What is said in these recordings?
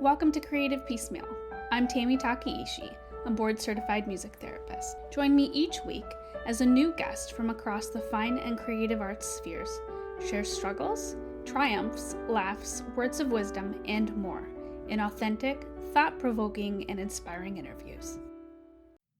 Welcome to Creative Piecemeal. I'm Tammy Takaishi, a board-certified music therapist. Join me each week as a new guest from across the fine and creative arts spheres shares struggles, triumphs, laughs, words of wisdom, and more in authentic, thought-provoking, and inspiring interviews.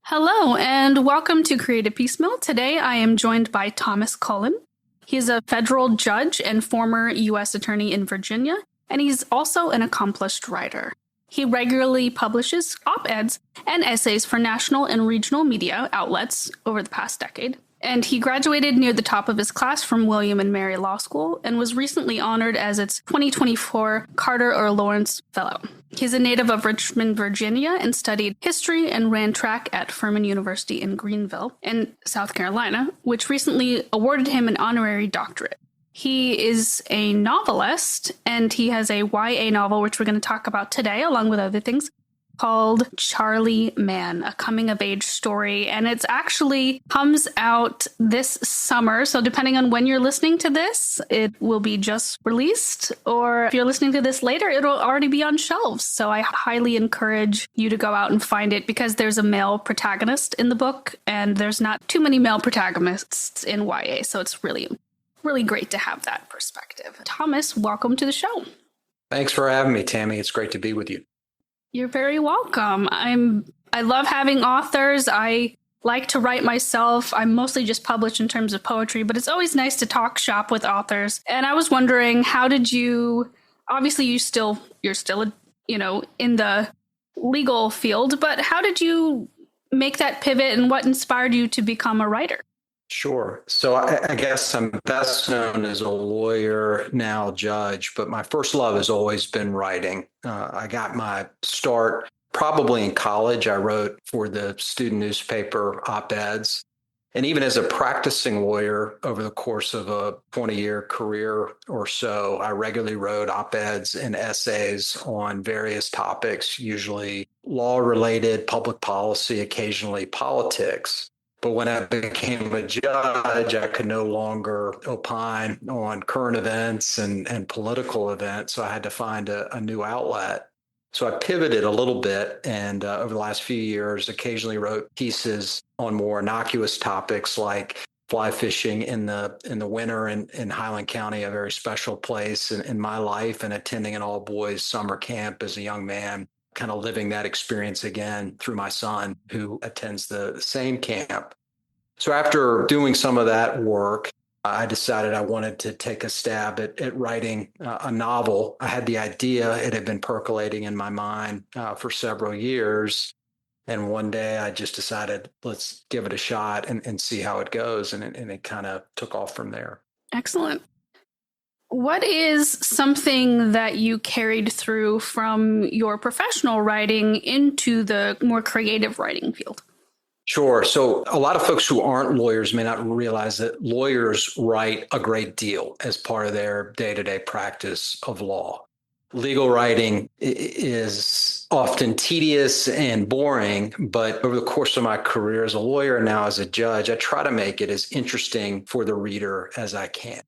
Hello, and welcome to Creative Piecemeal. Today I am joined by Thomas Cullen. He is a federal judge and former U.S. attorney in Virginia, and he's also an accomplished writer. He regularly publishes op-eds and essays for national and regional media outlets over the past decade. And he graduated near the top of his class from William and Mary Law School and was recently honored as its 2024 Carter or Lowance Fellow. He's a native of Richmond, Virginia, and studied history and ran track at Furman University in Greenville in South Carolina, which recently awarded him an honorary doctorate. He is a novelist, and he has a YA novel, which we're going to talk about today, along with other things, called Charlie Man, a coming-of-age story. And it's actually comes out this summer. So depending on when you're listening to this, it will be just released. Or if you're listening to this later, it'll already be on shelves. So I highly encourage you to go out and find it because there's a male protagonist in the book, and there's not too many male protagonists in YA. So it's really great to have that perspective. Thomas, welcome to the show. Thanks for having me, Tammy. It's great to be with you. You're very welcome. I love having authors. I like to write myself. I'm mostly just published in terms of poetry, but it's always nice to talk shop with authors. And I was wondering, how did you, obviously you're still, in the legal field, but how did you make that pivot and what inspired you to become a writer? Sure. So I guess I'm best known as a lawyer, now judge, but my first love has always been writing. I got my start probably in college. I wrote for the student newspaper op-eds. And even as a practicing lawyer over the course of a 20-year career or so, I regularly wrote op-eds and essays on various topics, usually law-related, public policy, occasionally politics. But when I became a judge, I could no longer opine on current events and political events. So I had to find a new outlet. So I pivoted a little bit and over the last few years, occasionally wrote pieces on more innocuous topics like fly fishing in the winter in Highland County, a very special place in my life, and attending an all-boys summer camp as a young man, kind of living that experience again through my son, who attends the same camp. So after doing some of that work, I decided I wanted to take a stab at writing a novel. I had the idea. It had been percolating in my mind for several years. And one day I just decided, let's give it a shot and see how it goes. And it kind of took off from there. Excellent. What is something that you carried through from your professional writing into the more creative writing field? Sure. So a lot of folks who aren't lawyers may not realize that lawyers write a great deal as part of their day-to-day practice of law. Legal writing is often tedious and boring, but over the course of my career as a lawyer and now as a judge, I try to make it as interesting for the reader as I can.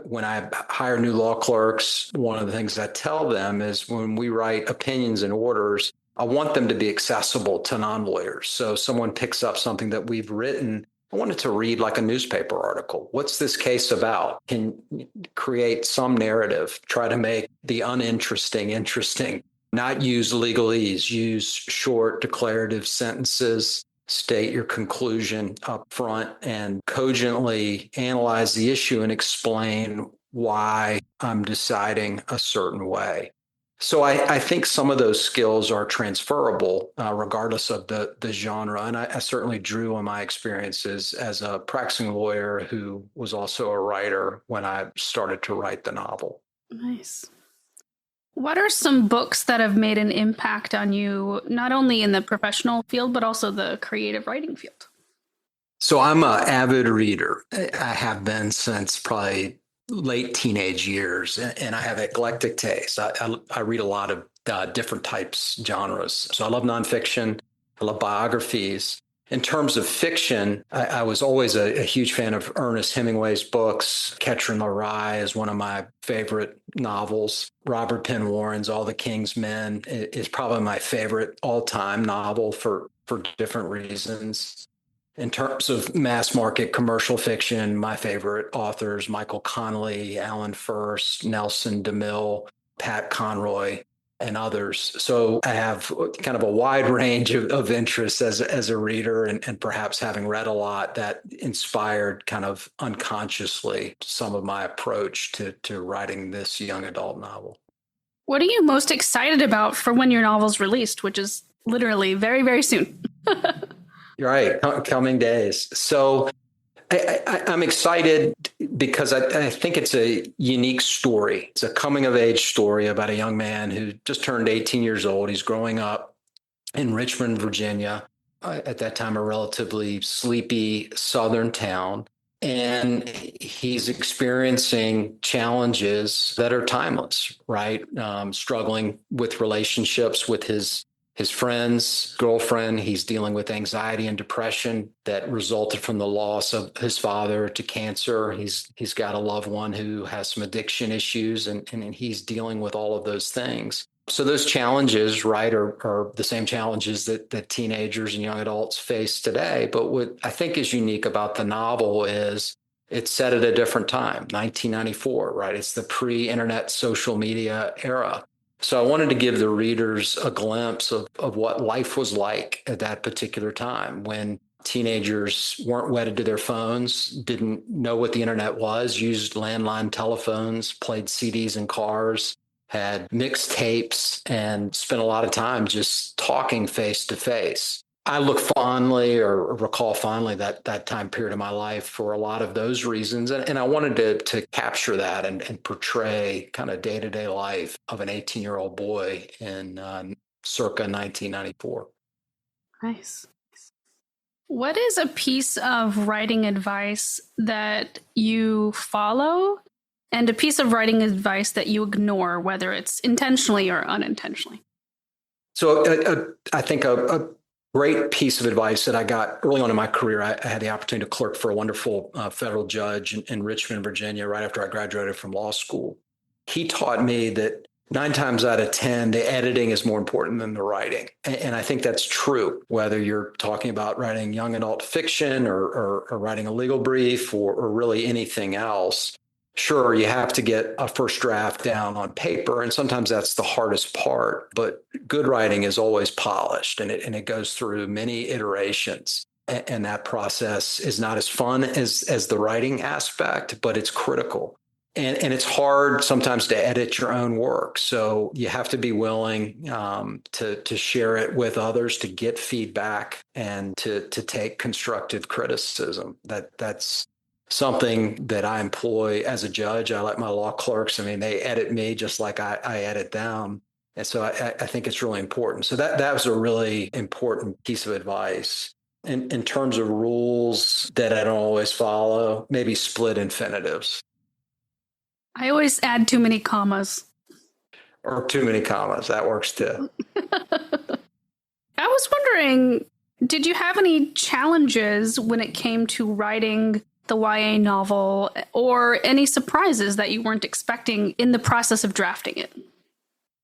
When I hire new law clerks, one of the things I tell them is when we write opinions and orders, I want them to be accessible to non-lawyers. So someone picks up something that we've written, I want it to read like a newspaper article. What's this case about? Can create some narrative, try to make the uninteresting interesting, not use legalese, use short declarative sentences, state your conclusion up front and cogently analyze the issue and explain why I'm deciding a certain way. So I think some of those skills are transferable regardless of the genre. And I certainly drew on my experiences as a practicing lawyer who was also a writer when I started to write the novel. Nice. What are some books that have made an impact on you, not only in the professional field, but also the creative writing field? So I'm an avid reader. I have been since probably late teenage years, and I have eclectic taste. I read a lot of different types, genres. So I love nonfiction. I love biographies. In terms of fiction, I was always a huge fan of Ernest Hemingway's books. Catcher in the Rye is one of my favorite novels. Robert Penn Warren's All the King's Men is probably my favorite all-time novel for different reasons. In terms of mass market commercial fiction, my favorite authors, Michael Connelly, Alan Furst, Nelson DeMille, Pat Conroy, and others. So I have kind of a wide range of interests as a reader, and perhaps having read a lot that inspired kind of unconsciously some of my approach to writing this young adult novel. What are you most excited about for when your novel's released, which is literally very, very soon? You're right, coming days. So I'm excited because I think it's a unique story. It's a coming of age story about a young man who just turned 18 years old. He's growing up in Richmond, Virginia, at that time a relatively sleepy southern town. And he's experiencing challenges that are timeless, right? Struggling with relationships with his friend's girlfriend. He's dealing with anxiety and depression that resulted from the loss of his father to cancer. He's got a loved one who has some addiction issues, and he's dealing with all of those things. So those challenges, right, are the same challenges that teenagers and young adults face today. But what I think is unique about the novel is it's set at a different time, 1994, right? It's the pre-internet social media era. So I wanted to give the readers a glimpse of what life was like at that particular time when teenagers weren't wedded to their phones, didn't know what the internet was, used landline telephones, played CDs in cars, had mixtapes, and spent a lot of time just talking face to face. I look fondly or recall fondly that time period of my life for a lot of those reasons. And I wanted to capture that and portray kind of day-to-day life of an 18-year-old boy in circa 1994. Nice. What is a piece of writing advice that you follow and a piece of writing advice that you ignore, whether it's intentionally or unintentionally? So I think a great piece of advice that I got early on in my career. I had the opportunity to clerk for a wonderful federal judge in Richmond, Virginia, right after I graduated from law school. He taught me that 9 times out of 10, the editing is more important than the writing. And I think that's true, whether you're talking about writing young adult fiction or writing a legal brief or really anything else. Sure, you have to get a first draft down on paper, and sometimes that's the hardest part. But good writing is always polished, and it goes through many iterations. And that process is not as fun as the writing aspect, but it's critical. And it's hard sometimes to edit your own work. So you have to be willing to share it with others, to get feedback, and to take constructive criticism. That's something that I employ as a judge. I let my law clerks, they edit me just like I edit them. And so I think it's really important. So that was a really important piece of advice. In terms of rules that I don't always follow, maybe split infinitives. I always add too many commas. Or too many commas. That works too. I was wondering, did you have any challenges when it came to writing the YA novel, or any surprises that you weren't expecting in the process of drafting it?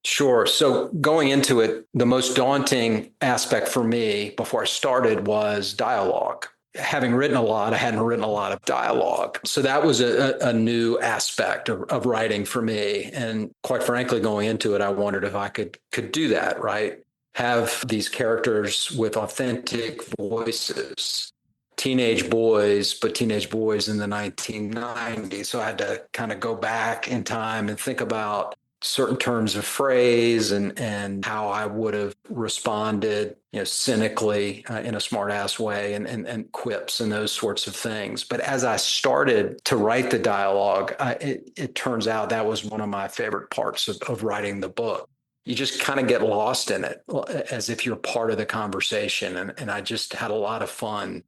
Sure. So going into it, the most daunting aspect for me before I started was dialogue. Having written a lot, I hadn't written a lot of dialogue. So that was a new aspect of writing for me. And quite frankly, going into it, I wondered if I could do that, right? Have these characters with authentic voices. Teenage boys, but teenage boys in the 1990s. So I had to kind of go back in time and think about certain terms of phrase and how I would have responded, cynically in a smart ass way and quips and those sorts of things. But as I started to write the dialogue, it turns out that was one of my favorite parts of writing the book. You just kind of get lost in it as if you're part of the conversation. And I just had a lot of fun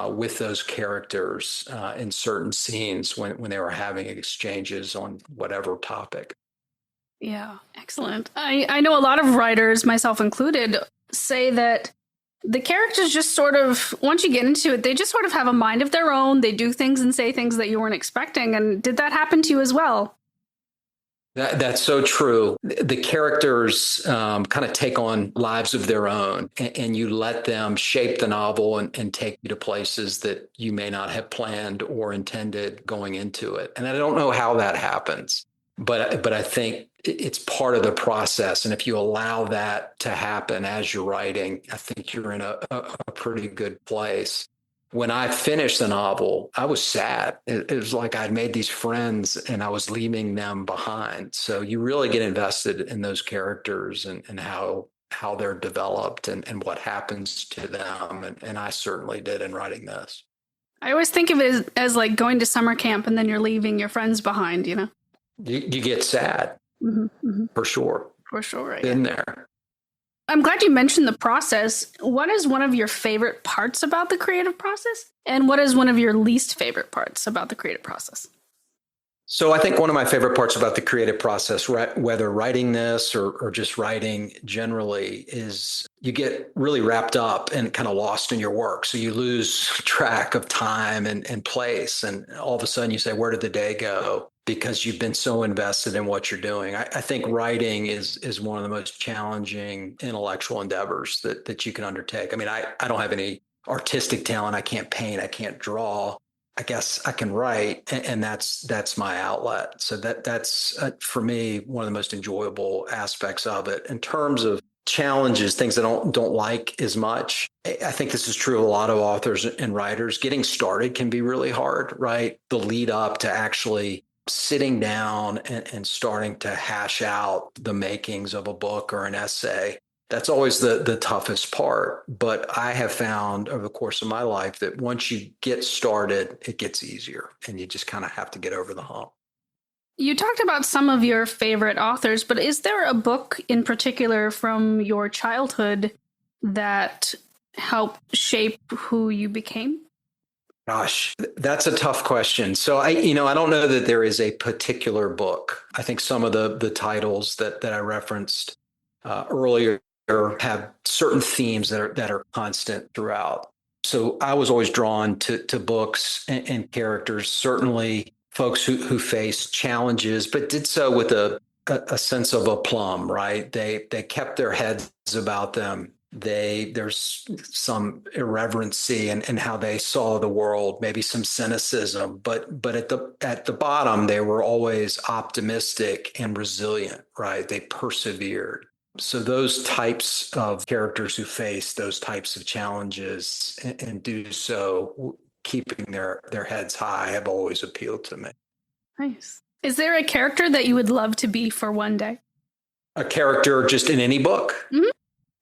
with those characters in certain scenes when they were having exchanges on whatever topic. Yeah, excellent. I know a lot of writers, myself included, say that The characters just sort of, once you get into it, they just sort of have a mind of their own. They do things and say things that you weren't expecting. And did that happen to you as well? That's so true. The characters kind of take on lives of their own, and you let them shape the novel and take you to places that you may not have planned or intended going into it. And I don't know how that happens, but I think it's part of the process. And if you allow that to happen as you're writing, I think you're in a pretty good place. When I finished the novel, I was sad. It was like I'd made these friends and I was leaving them behind. So you really get invested in those characters and how they're developed and what happens to them. And I certainly did in writing this. I always think of it as like going to summer camp and then you're leaving your friends behind, you know? You get sad, for sure. For sure. Right? Been there. I'm glad you mentioned the process. What is one of your favorite parts about the creative process? And what is one of your least favorite parts about the creative process? So I think one of my favorite parts about the creative process, whether writing this or just writing generally, is you get really wrapped up and kind of lost in your work. So you lose track of time and place. And all of a sudden you say, where did the day go? Because you've been so invested in what you're doing. I think writing is one of the most challenging intellectual endeavors that you can undertake. I mean, I don't have any artistic talent. I can't paint. I can't draw. I guess I can write, and that's my outlet. So that's for me one of the most enjoyable aspects of it. In terms of challenges, things I don't like as much, I think this is true of a lot of authors and writers. Getting started can be really hard, right? The lead up to actually sitting down and starting to hash out the makings of a book or an essay. That's always the toughest part. But I have found over the course of my life that once you get started, it gets easier and you just kind of have to get over the hump. You talked about some of your favorite authors, but is there a book in particular from your childhood that helped shape who you became? Gosh, that's a tough question. So I don't know that there is a particular book. I think some of the titles that I referenced earlier have certain themes that are constant throughout. So I was always drawn to books and characters, certainly folks who faced challenges, but did so with a sense of aplomb, right? They kept their heads about them. There's some irreverency in how they saw the world, maybe some cynicism, but at the bottom, they were always optimistic and resilient, right? They persevered. So those types of characters who face those types of challenges and do so keeping their heads high have always appealed to me. Nice. Is there a character that you would love to be for one day? A character just in any book? Mm-hmm.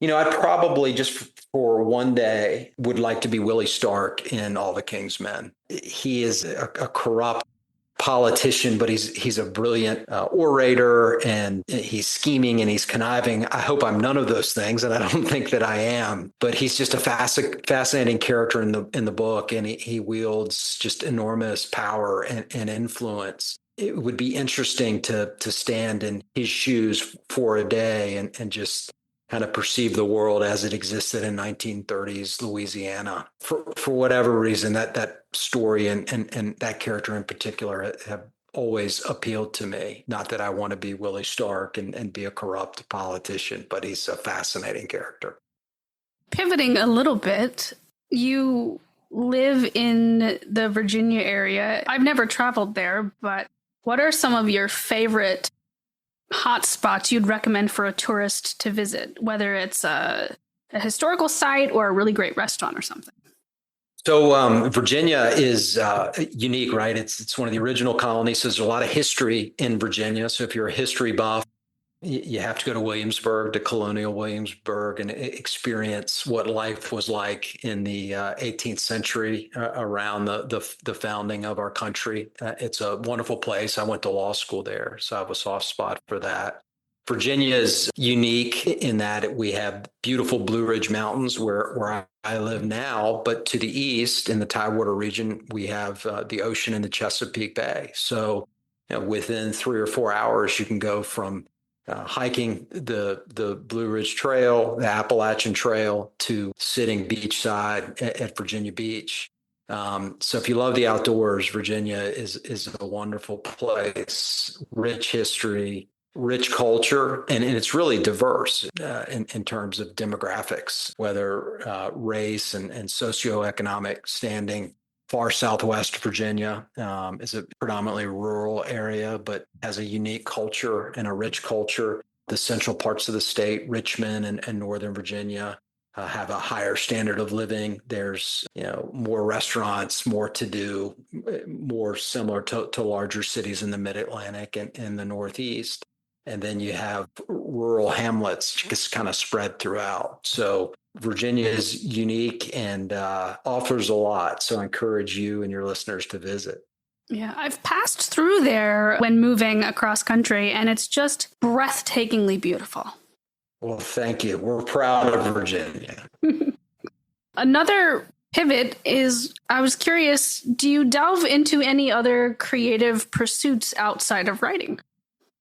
I probably just for one day would like to be Willie Stark in All the King's Men. He is a corrupt politician, but he's a brilliant orator, and he's scheming and he's conniving. I hope I'm none of those things, and I don't think that I am. But he's just a fascinating character in the book, and he wields just enormous power and influence. It would be interesting to stand in his shoes for a day and just kind of perceive the world as it existed in 1930s Louisiana. For whatever reason, that story and that character in particular have always appealed to me. Not that I want to be Willie Stark and be a corrupt politician, but he's a fascinating character. Pivoting a little bit, you live in the Virginia area. I've never traveled there, but what are some of your favorite hot spots you'd recommend for a tourist to visit, whether it's a historical site or a really great restaurant or something? So Virginia is unique, right? It's one of the original colonies. So there's a lot of history in Virginia. So if you're a history buff, you have to go to Williamsburg, to colonial Williamsburg, and experience what life was like in the 18th century around the founding of our country. It's a wonderful place. I went to law school there, so I have a soft spot for that. Virginia is unique in that we have beautiful Blue Ridge Mountains where I live now, but to the east in the Tidewater region, we have the ocean in the Chesapeake Bay. So within 3 or 4 hours, you can go from hiking the Blue Ridge Trail, the Appalachian Trail, to sitting beachside at Virginia Beach. So if you love the outdoors, Virginia is a wonderful place, rich history, rich culture, and it's really diverse in terms of demographics, whether race and socioeconomic standing. Far southwest Virginia is a predominantly rural area, but has a unique culture and a rich culture. The central parts of the state, Richmond and Northern Virginia, have a higher standard of living. There's more restaurants, more to do, more similar to larger cities in the Mid-Atlantic and in the Northeast. And then you have rural hamlets just kind of spread throughout. So Virginia is unique and offers a lot. So I encourage you and your listeners to visit. Yeah, I've passed through there when moving across country, and it's just breathtakingly beautiful. Well, thank you. We're proud of Virginia. Another pivot is, I was curious, do you delve into any other creative pursuits outside of writing?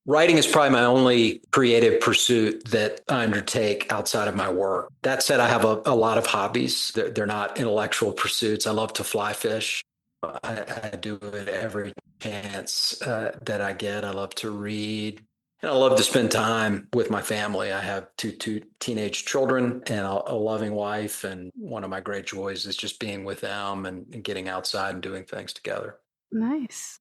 Writing is probably my only creative pursuit that I undertake outside of my work. That said, I have a lot of hobbies. They're not intellectual pursuits. I love to fly fish. I do it every chance that I get. I love to read. And I love to spend time with my family. I have two teenage children and a loving wife. And one of my great joys is just being with them and getting outside and doing things together. Nice.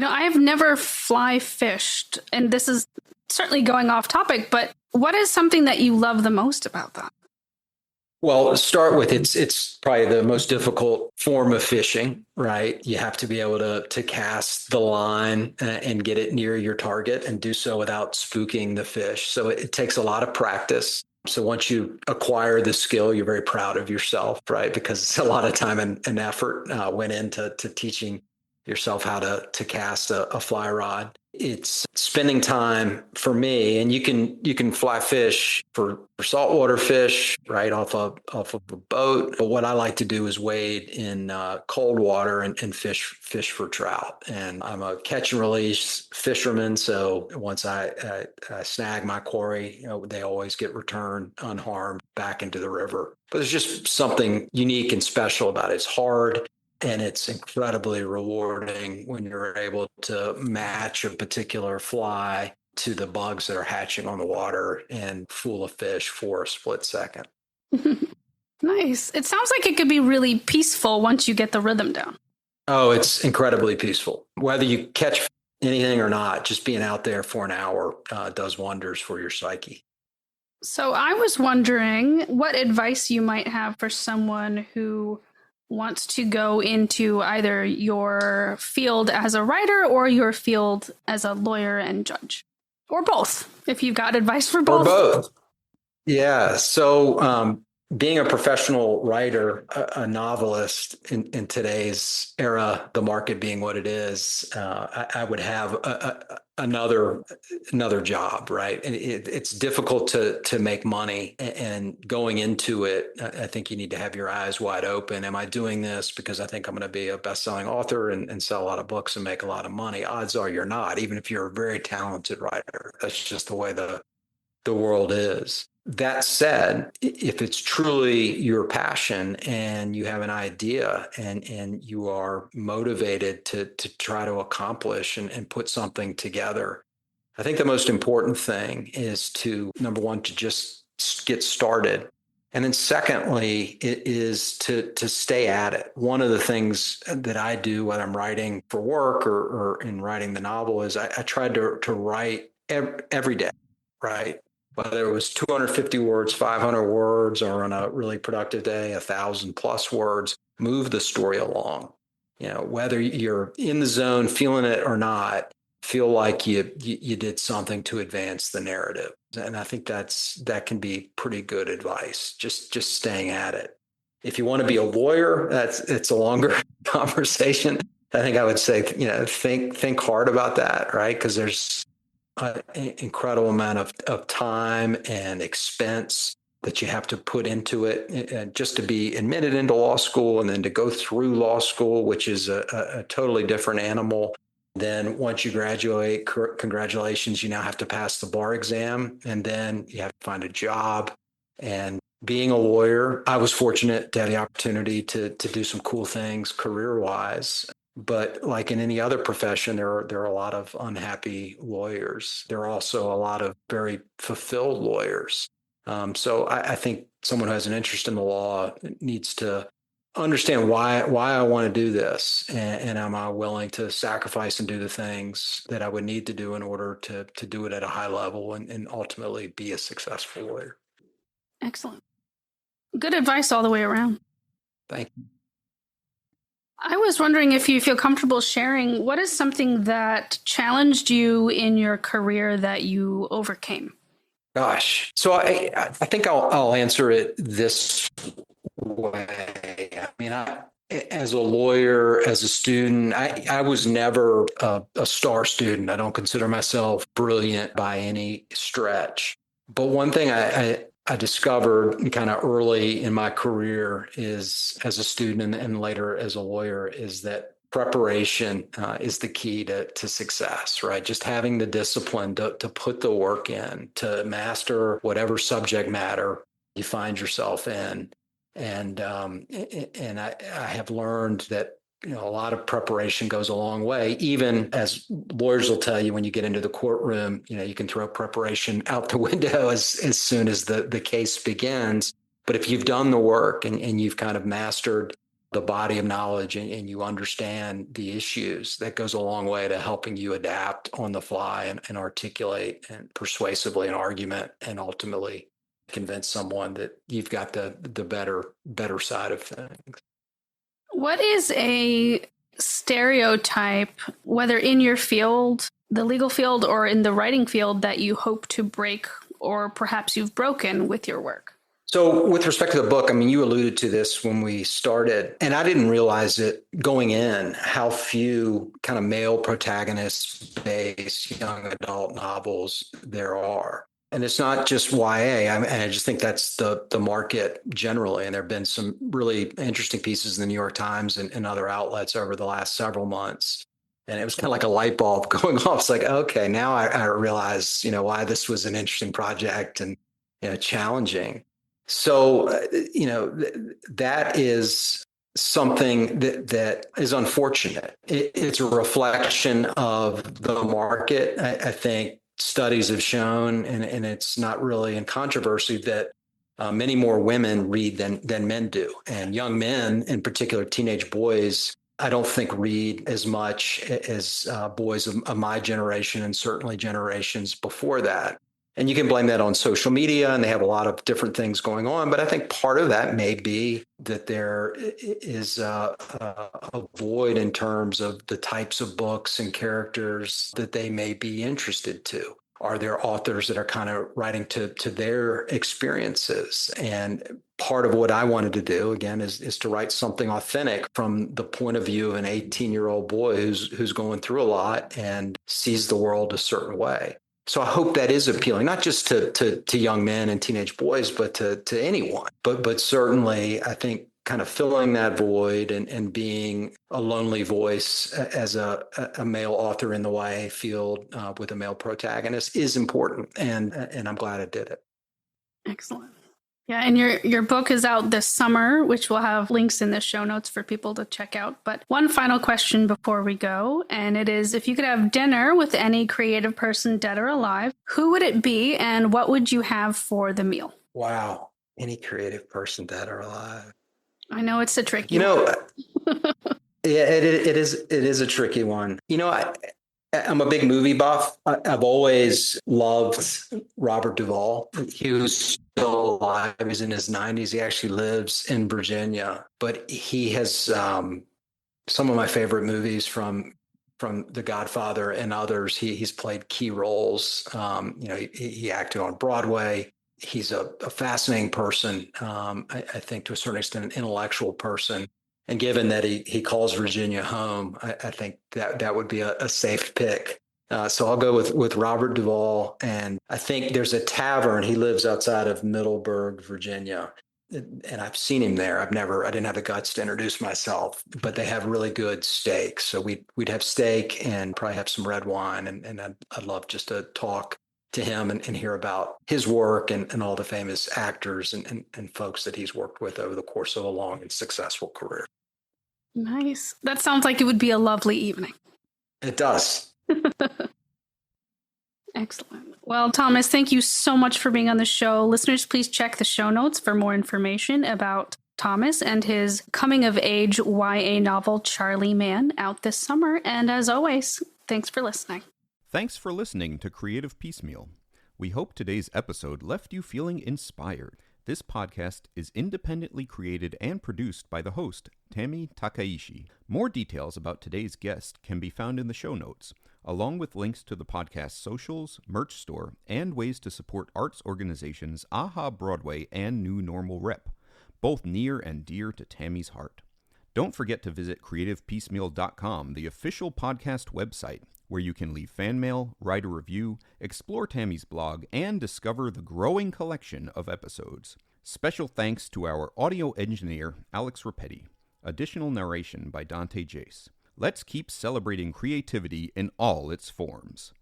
I have never fly fished, and this is certainly going off topic, but what is something that you love the most about that? Well, start with it's probably the most difficult form of fishing, right? You have to be able to cast the line and get it near your target and do so without spooking the fish. So it takes a lot of practice. So once you acquire the skill, you're very proud of yourself, right? Because a lot of time and effort went into teaching yourself how to cast a fly rod. It's spending time for me, and you can fly fish for saltwater fish right off of a boat. But what I like to do is wade in cold water and fish for trout. And I'm a catch and release fisherman, so once I snag my quarry, they always get returned unharmed back into the river. But there's just something unique and special about it. It's hard. And it's incredibly rewarding when you're able to match a particular fly to the bugs that are hatching on the water and fool a fish for a split second. Nice. It sounds like it could be really peaceful once you get the rhythm down. Oh, it's incredibly peaceful. Whether you catch anything or not, just being out there for an hour does wonders for your psyche. So I was wondering what advice you might have for someone who wants to go into either your field as a writer or your field as a lawyer and judge, or both, if you've got advice for both. Or both. Yeah. So being a professional writer, a novelist in today's era, the market being what it is, I would have another job, right? And it's difficult to make money, and going into it, I think you need to have your eyes wide open. Am I doing this because I think I'm going to be a best-selling author and sell a lot of books and make a lot of money? Odds are you're not, even if you're a very talented writer. That's just the way the world is. That said, if it's truly your passion and you have an idea and you are motivated to try to accomplish and put something together, I think the most important thing is to, number one, to just get started. And then secondly, it is to stay at it. One of the things that I do, whether I'm writing for work or in writing the novel, is I try to write every day, right? Whether it was 250 words, 500 words, or on a really productive day, 1,000 plus words, move the story along. Whether you're in the zone, feeling it or not, feel like you did something to advance the narrative. And I think that can be pretty good advice, just staying at it. If you want to be a lawyer, it's a longer conversation. I think I would say, think hard about that, right? Because there's an incredible amount of time and expense that you have to put into it, and just to be admitted into law school and then to go through law school, which is a totally different animal. Then once you graduate, congratulations, you now have to pass the bar exam, and then you have to find a job. And being a lawyer, I was fortunate to have the opportunity to do some cool things career-wise. But like in any other profession, there are a lot of unhappy lawyers. There are also a lot of very fulfilled lawyers. So I think someone who has an interest in the law needs to understand why I want to do this, and am I willing to sacrifice and do the things that I would need to do in order to do it at a high level and ultimately be a successful lawyer. Excellent. Good advice all the way around. Thank you. I was wondering if you feel comfortable sharing what is something that challenged you in your career that you overcame? Gosh, so I think I'll answer it this way. I mean, as a lawyer, as a student, I was never a star student. I don't consider myself brilliant by any stretch. But one thing I discovered kind of early in my career is as a student and later as a lawyer is that preparation is the key to success, right? Just having the discipline to put the work in, to master whatever subject matter you find yourself in. And I have learned that a lot of preparation goes a long way. Even as lawyers will tell you, when you get into the courtroom, you can throw preparation out the window as soon as the case begins. But if you've done the work and you've kind of mastered the body of knowledge and you understand the issues, that goes a long way to helping you adapt on the fly and articulate and persuasively an argument and ultimately convince someone that you've got the better side of things. What is a stereotype, whether in your field, the legal field, or in the writing field, that you hope to break or perhaps you've broken with your work? So with respect to the book, I mean, you alluded to this when we started, and I didn't realize it going in, how few kind of male protagonist-based young adult novels there are. And it's not just YA. And I just think that's the market generally. And there have been some really interesting pieces in the New York Times and other outlets over the last several months. And it was kind of like a light bulb going off. It's like, okay, now I realize, why this was an interesting project and challenging. So, that is something that is unfortunate. It's a reflection of the market. I think studies have shown, and it's not really in controversy, that many more women read than men do. And young men, in particular teenage boys, I don't think read as much as boys of my generation and certainly generations before that. And you can blame that on social media, and they have a lot of different things going on. But I think part of that may be that there is a void in terms of the types of books and characters that they may be interested to. Are there authors that are kind of writing to their experiences? And part of what I wanted to do, again, is to write something authentic from the point of view of an 18-year-old boy who's going through a lot and sees the world a certain way. So I hope that is appealing, not just to young men and teenage boys, but to anyone. But certainly, I think kind of filling that void and being a lonely voice as a male author in the YA field with a male protagonist is important, and I'm glad I did it. Excellent. Yeah, and your book is out this summer, which will have links in the show notes for people to check out. But one final question before we go, and it is, if you could have dinner with any creative person, dead or alive, who would it be, and what would you have for the meal? Wow. Any creative person, dead or alive. I know it's a tricky one. Yeah, it is a tricky one. I'm a big movie buff. I've always loved Robert Duvall. He was still alive. He's in his 90s. He actually lives in Virginia, but he has some of my favorite movies from The Godfather and others. He's played key roles. He acted on Broadway. He's a fascinating person. I think to a certain extent, an intellectual person. And given that he calls Virginia home, I think that would be a safe pick. So I'll go with Robert Duvall. And I think there's a tavern. He lives outside of Middleburg, Virginia. and I've seen him there. I didn't have the guts to introduce myself, but they have really good steak. So we'd have steak and probably have some red wine. And I'd love just to talk to him and hear about his work and all the famous actors and folks that he's worked with over the course of a long and successful career. Nice. That sounds like it would be a lovely evening. It does. Excellent. Well, Thomas, thank you so much for being on the show. Listeners, please check the show notes for more information about Thomas and his coming-of-age YA novel, Charlie Man, out this summer. And as always, thanks for listening. Thanks for listening to Creative Piecemeal. We hope today's episode left you feeling inspired. This podcast is independently created and produced by the host, Tammy Takaishi. More details about today's guest can be found in the show notes, along with links to the podcast's socials, merch store, and ways to support arts organizations AHA Broadway and New Normal Rep, both near and dear to Tammy's heart. Don't forget to visit creativepiecemeal.com, the official podcast website, where you can leave fan mail, write a review, explore Tammy's blog, and discover the growing collection of episodes. Special thanks to our audio engineer, Alex Repetti. Additional narration by Dante Jace. Let's keep celebrating creativity in all its forms.